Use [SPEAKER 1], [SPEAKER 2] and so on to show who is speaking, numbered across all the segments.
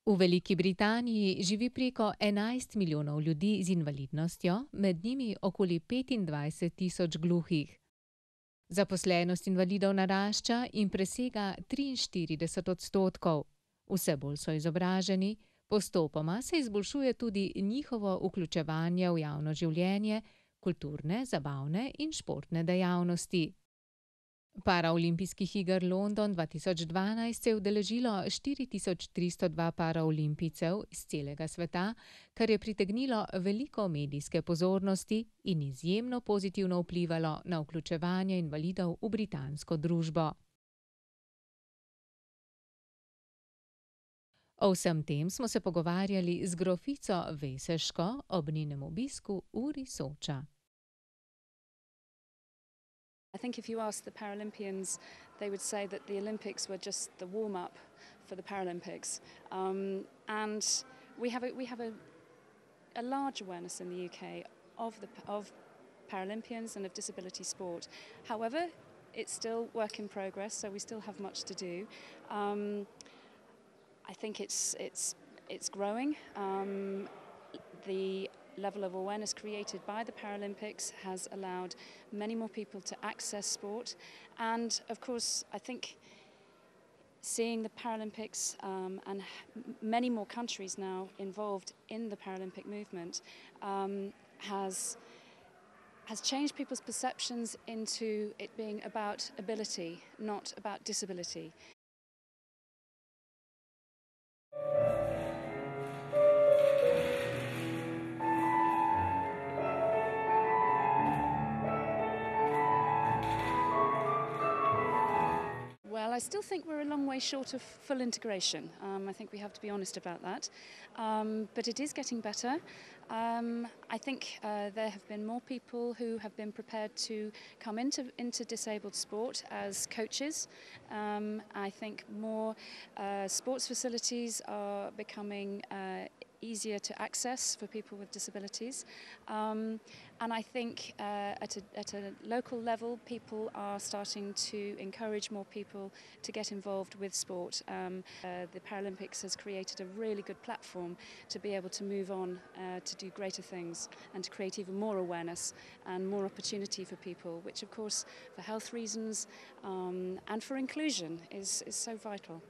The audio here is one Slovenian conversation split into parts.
[SPEAKER 1] V Veliki Britaniji živi preko 11 milijonov ljudi z invalidnostjo, med njimi okoli 25 tisoč gluhih. Zaposlenost invalidov narašča in presega 43%. Vse bolj so izobraženi, postopoma se izboljšuje tudi njihovo vključevanje v javno življenje, kulturne, zabavne in športne dejavnosti. Paraolimpijskih iger London 2012 se je udeležilo 4302 paraolimpijcev iz celega sveta, kar je pritegnilo veliko medijske pozornosti in izjemno pozitivno vplivalo na vključevanje invalidov v britansko družbo. O vsem tem smo se pogovarjali z grofico Wesseško ob njenem obisku v URI Soča.
[SPEAKER 2] I think if you ask the Paralympians, they would say that the Olympics were just the warm-up for the Paralympics. And we have a large awareness in the UK of Paralympians and of disability sport. However, it's still work in progress, so we still have much to do. I think it's growing. The level of awareness created by the Paralympics has allowed many more people to access sport, and of course I think seeing the Paralympics and many more countries now involved in the Paralympic movement has changed people's perceptions into it being about ability, not about disability. Well, I still think we're a long way short of full integration. I think we have to be honest about that. But it is getting better. I think there have been more people who have been prepared to come into disabled sport as coaches. I think more sports facilities are becoming easier to access for people with disabilities. And I think at a local level, people are starting to encourage more people to get involved with sport. The Paralympics has created a really good platform to be able to move on to do greater things and to create even more awareness and more opportunity for people, which of course for health reasons and for inclusion is so vital.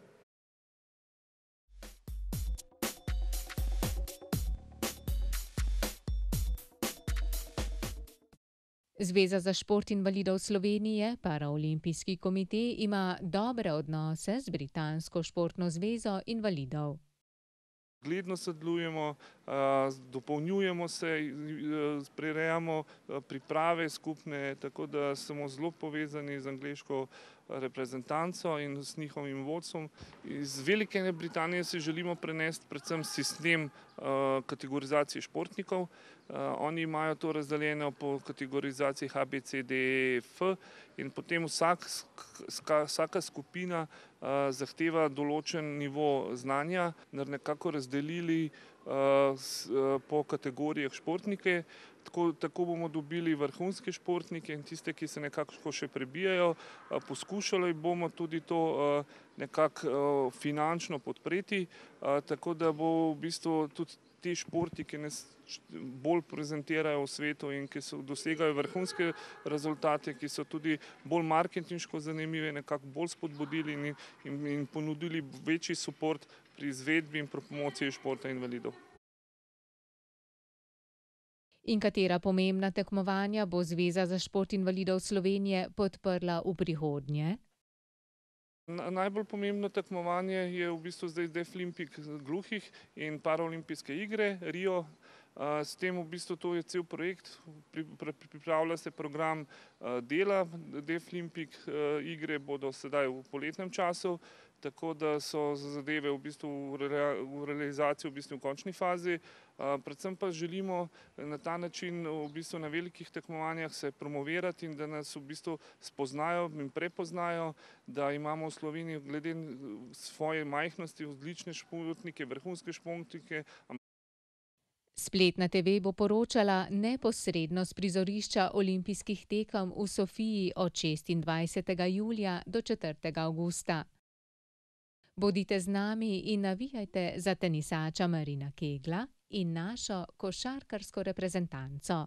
[SPEAKER 1] Zveza za šport invalidov Slovenije, Paraolimpijski komite, ima dobre odnose z Britansko športno zvezo invalidov.
[SPEAKER 3] Gledno sodelujemo, dopolnjujemo se, prirejamo priprave skupne, tako da smo zelo povezani z angleško reprezentanco in s njihovim vodstvom. Iz Velike Britanije si želimo prenesti predvsem sistem kategorizacije športnikov. Oni imajo to razdeljeno po kategorizaciji A, B, C, D, E, F in potem vsaka skupina zahteva določen nivo znanja, nekako razdelili po kategorijah športnike. Tako bomo dobili vrhunske športnike in tiste, ki se nekako še prebijajo. Poskušali bomo tudi to nekako finančno podpreti, tako da bo v bistvu tudi te športi, ki nas bolj prezentirajo v svetu in ki dosegajo vrhunske rezultate, ki so tudi bolj marketinško zanimive, nekako bolj spodbudili in ponudili večji suport pri izvedbi in promociji športa invalidov.
[SPEAKER 1] In katera pomembna tekmovanja bo Zveza za šport invalidov Slovenije podprla v prihodnje?
[SPEAKER 3] Najbolj pomembno tekmovanje je v bistvu zdaj Deaflympic gluhih in Paraolimpijske igre, Rio. S tem v bistvu to je cel projekt, pripravlja se program dela. Deaflympic igre bodo sedaj v poletnem času, tako da so zadeve v bistvu v realizaciji v končni fazi. Predvsem pa želimo na ta način v bistvu na velikih tekmovanjah se promovirati in da nas v bistvu spoznajo in prepoznajo, da imamo v Sloveniji glede svoje majhnosti odlične športnike, vrhunske športnike.
[SPEAKER 1] Spletna TV bo poročala neposredno s prizorišča olimpijskih tekem v Sofiji od 26. julija do 4. avgusta. Bodite z nami in navijajte za tenisača Marina Kegla in našo košarkarsko reprezentanco.